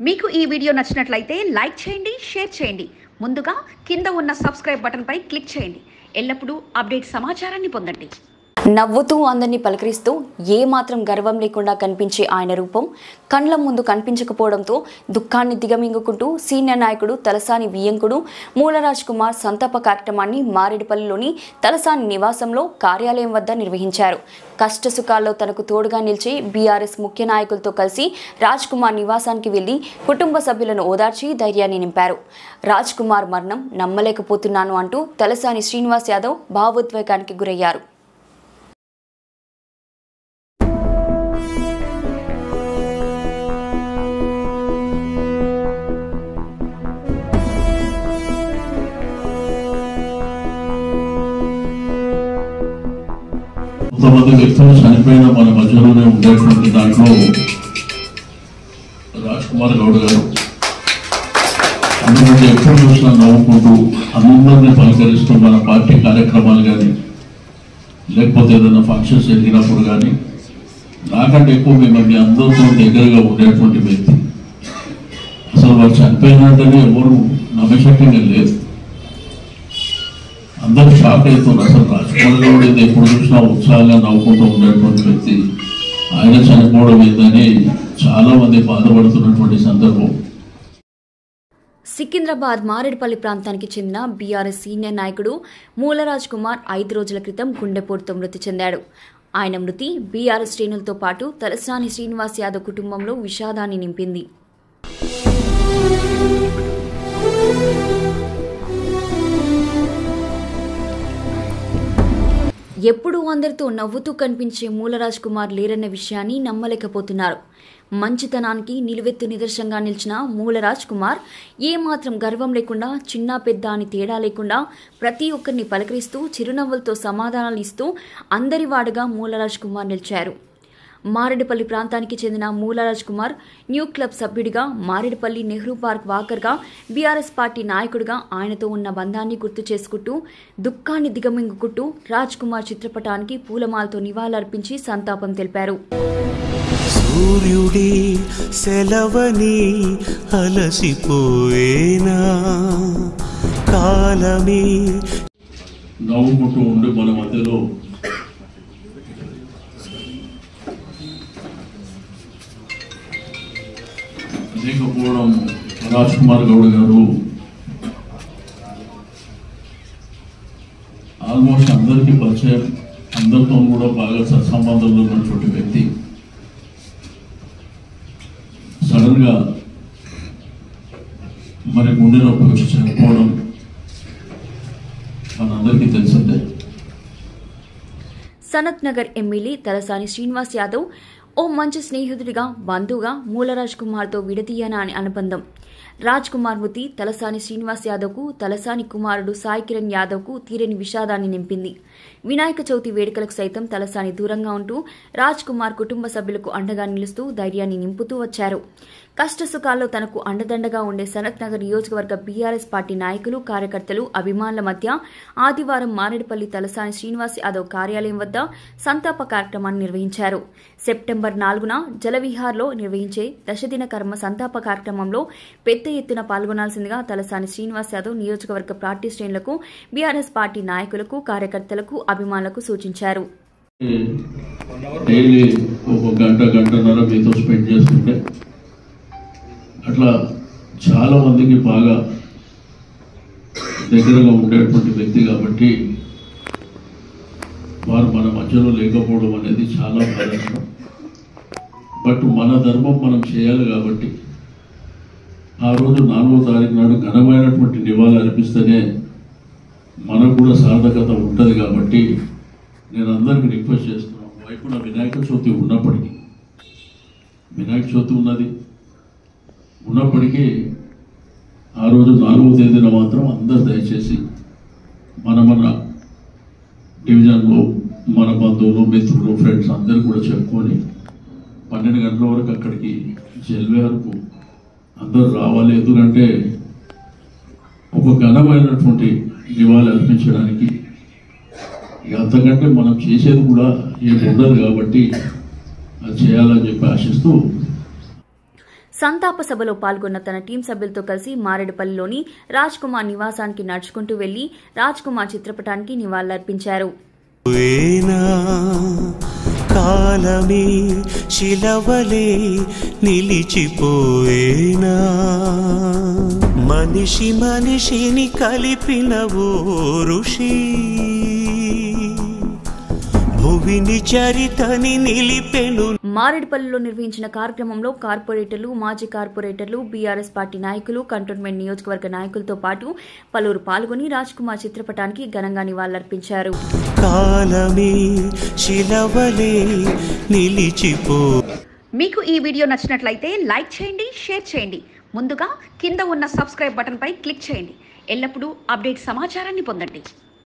మీకు ఈ వీడియో నచ్చినట్లయితే లైక్ చేయండి, షేర్ చేయండి. ముందుగా కింద ఉన్న సబ్స్క్రైబ్ బటన్ పై క్లిక్ చేయండి. ఎల్లప్పుడూ అప్డేట్ సమాచారాన్ని పొందండి. నవ్వుతూ అందరినీ పలకరిస్తూ ఏమాత్రం గర్వం లేకుండా కనిపించే ఆయన రూపం కండ్ల ముందు కనిపించకపోవడంతో దుఃఖాన్ని దిగమింగుకుంటూ సీనియర్ నాయకుడు తలసాని వియ్యంకుడు మూలరాజ్ కుమార్ సంతాప కార్యక్రమాన్ని మారేడుపల్లిలోని తలసాని నివాసంలో కార్యాలయం వద్ద నిర్వహించారు. కష్టసుఖాల్లో తనకు తోడుగా నిలిచి బీఆర్ఎస్ ముఖ్య నాయకులతో కలిసి రాజ్ కుమార్ నివాసానికి వెళ్లి కుటుంబ సభ్యులను ఓదార్చి ధైర్యాన్ని నింపారు. రాజ్ కుమార్ మరణం నమ్మలేకపోతున్నాను అంటూ తలసాని శ్రీనివాస్ యాదవ్ భావోద్వేగానికి గురయ్యారు. కొంతమంది వ్యక్తులు చనిపోయిన మన మధ్యలోనే ఉండేటువంటి దాంట్లో రాజ్ కుమార్ గౌడ్ గారు అందుకంటే ఎప్పుడు చూసినా నవ్వుకుంటూ అందరినీ పలకరిస్తూ మన పార్టీ కార్యక్రమాలు కానీ లేకపోతే ఏదైనా ఫంక్షన్స్ జరిగినప్పుడు కానీ నాకంటే ఎక్కువ మిమ్మల్ని అందరితో దగ్గరగా ఉండేటువంటి వ్యక్తి. అసలు వాళ్ళు చనిపోయినట్టనే ఎవరు నమ్మశక్యంగా లేదు. అందరూ షాక్ అవుతున్నారు. అసలు రాజ్ కుమార్ గౌడ్ అయితే ఎప్పుడు చూసినా ఉత్సాహంగా నవ్వుకుంటూ ఉండేటువంటి వ్యక్తి ఆయన చనిపోవడం ఏందని చాలా మంది బాధపడుతున్నటువంటి సందర్భం. సికింద్రాబాద్ మారేడుపల్లి ప్రాంతానికి చెందిన బీఆర్ఎస్ సీనియర్ నాయకుడు మూలరాజ్ కుమార్ 5 రోజుల క్రితం గుండెపోటుతో మృతి చెందాడు. ఆయన మృతి బీఆర్ఎస్ శ్రేణులతో పాటు తలసాని శ్రీనివాస్ యాదవ్ కుటుంబంలో విషాదాన్ని నింపింది. ఎప్పుడూ అందరితో నవ్వుతూ కనిపించే మూలరాజ్ కుమార్ లేరన్న విషయాన్ని నమ్మలేకపోతున్నారు. మంచితనానికి నిలువెత్తు నిదర్శనంగా నిలిచిన మూలరాజ్ కుమార్ ఏమాత్రం గర్వం లేకుండా చిన్న పెద్ద అని తేడా లేకుండా ప్రతి ఒక్కరిని పలకరిస్తూ చిరునవ్వులతో సమాధానాలు ఇస్తూ అందరివాడుగా మూలరాజ్ కుమార్ నిలిచారు. మారేడుపల్లి ప్రాంతానికి చెందిన మూలరాజ్ కుమార్ న్యూ క్లబ్ సభ్యుడిగా, మారేడుపల్లి నెహ్రూ పార్క్ వాకర్గా, బీఆర్ఎస్ పార్టీ నాయకుడిగా ఆయనతో ఉన్న బంధాన్ని గుర్తు చేసుకుంటూ దుఃఖాన్ని దిగమింగుకుంటూ రాజ్ కుమార్ చిత్రపటానికి పూలమాలతో నివాళులర్పించి సంతాపం తెలిపారు. సూర్యుడి సెలవని అలసిపోయేనా కాలమే నవ్వుకుంటూ ఉండి మన మధ్యలో లేకపోవడం రాజ్ కుమార్ గౌడ్ గారు ఆల్మోస్ట్ అందరికీ పరిచయం, అందరితో కూడా బాగా సత్సంబంధంలో ఉన్నటువంటి వ్యక్తి సడన్ గా మరి గుండె నొప్పి వచ్చి చనిపోవడం మనందరికీ తెలిసిందే. సనత్ నగర్ ఎమ్మెల్యే తలసాని శ్రీనివాస్ యాదవ్ ఓ మంచి స్నేహితుడిగా, బంధువుగా మూలరాజ్ కుమార్తో విడదీయన అని అనుబంధం. రాజ్ కుమార్ మృతి తలసాని శ్రీనివాస్ యాదవ్కు, తలసాని కుమారుడు సాయి కిరణ్ యాదవ్కు తీరని విషాదాన్ని నింపింది. వినాయక చవితి వేడుకలకు సైతం తలసాని దూరంగా ఉంటూ రాజ్ కుమార్ కుటుంబ సభ్యులకు అండగా నిలుస్తూ ధైర్యాన్ని నింపుతూ వచ్చారు. కష్టసుఖాల్లో తనకు అండదండగా ఉండే సనత్ నగర్ నియోజకవర్గ బీఆర్ఎస్ పార్టీ నాయకులు, కార్యకర్తలు, అభిమానుల మధ్య ఆదివారం మారేడుపల్లి తలసాని శ్రీనివాస్ యాదవ్ కార్యాలయం వద్ద సంతాప కార్యక్రమాన్ని నిర్వహించారు. సెప్టెంబర్ 4న జలవిహార్లో నిర్వహించే దశదిన కర్మ సంతాప కార్యక్రమంలో పెద్ద ఎత్తున పాల్గొనాల్సిందిగా తలసాని శ్రీనివాస్ యాదవ్ నియోజకవర్గ పార్టీ శ్రేణులకు, బీఆర్ఎస్ పార్టీ నాయకులకు, కార్యకర్తలకు, అభిమానులకు సూచించారు. డైలీ ఒక గంటన్నర మీతో స్పెండ్ చేస్తుంటే అట్లా చాలా మందికి బాగా దగ్గరగా ఉండేటువంటి వ్యక్తి కాబట్టి వారు మన మధ్యలో లేకపోవడం అనేది చాలా బాధాకరం. బట్ మన ధర్మం మనం చేయాలి కాబట్టి ఆ రోజు 4వ తారీఖు నాడు ఘనమైనటువంటి నివాళులు అర్పిస్తేనే మనకు కూడా సార్థకత ఉంటుంది. కాబట్టి నేను అందరికీ రిక్వెస్ట్ చేస్తున్నాను, వైపున వినాయక చవితి ఉన్నప్పటికీ, వినాయక చవితి ఉన్నప్పటికీ ఆ రోజు 4వ తేదీన మాత్రం అందరు దయచేసి మన డివిజన్లో మన బంధువులు, మిత్రులు, ఫ్రెండ్స్ అందరూ కూడా చెప్పుకొని 12 గంటల వరకు అక్కడికి జల్వేర్కు అందరూ రావాలి. ఎందుకంటే ఒక ఘనమైనటువంటి నివాళి అర్పించడానికి అంతకంటే మనం చేసేది కూడా ఏమి ఉండదు కాబట్టి అది చేయాలని చెప్పి ఆశిస్తూ సంతాప సభలో పాల్గొన్న తన టీం సభ్యులతో కలిసి మారేడుపల్లిలోని రాజ్ కుమార్ నివాసానికి నడుచుకుంటూ వెళ్లి రాజ్ కుమార్ చిత్రపటానికి నివాళులర్పించారు. కాలమే శిలవలే నిలిచిపోయేనా, మనిషి మనిషిని కలిపిన ఓ ఋషి, భువిని చరితని నిలిపెను. మారేడుపల్లిలో నిర్వహించిన కార్యక్రమంలో కార్పొరేటర్లు, మాజీ కార్పొరేటర్లు, బీఆర్ఎస్ పార్టీ నాయకులు, కంటోన్మెంట్ నియోజకవర్గ నాయకులతో పాటు పలువురు పాల్గొని రాజ్ కుమార్ చిత్రపటానికి ఘనంగా నివాళులర్పించారు. కాలమే శిలవలే నిలిచిపో. మీకు ఈ వీడియో నచ్చినట్లయితే లైక్ చేయండి, షేర్ చేయండి. ముందుగా కింద ఉన్న సబ్స్క్రైబ్ బటన్ పై క్లిక్ చేయండి. ఎల్లప్పుడూ అప్డేట్ సమాచారాన్ని పొందండి.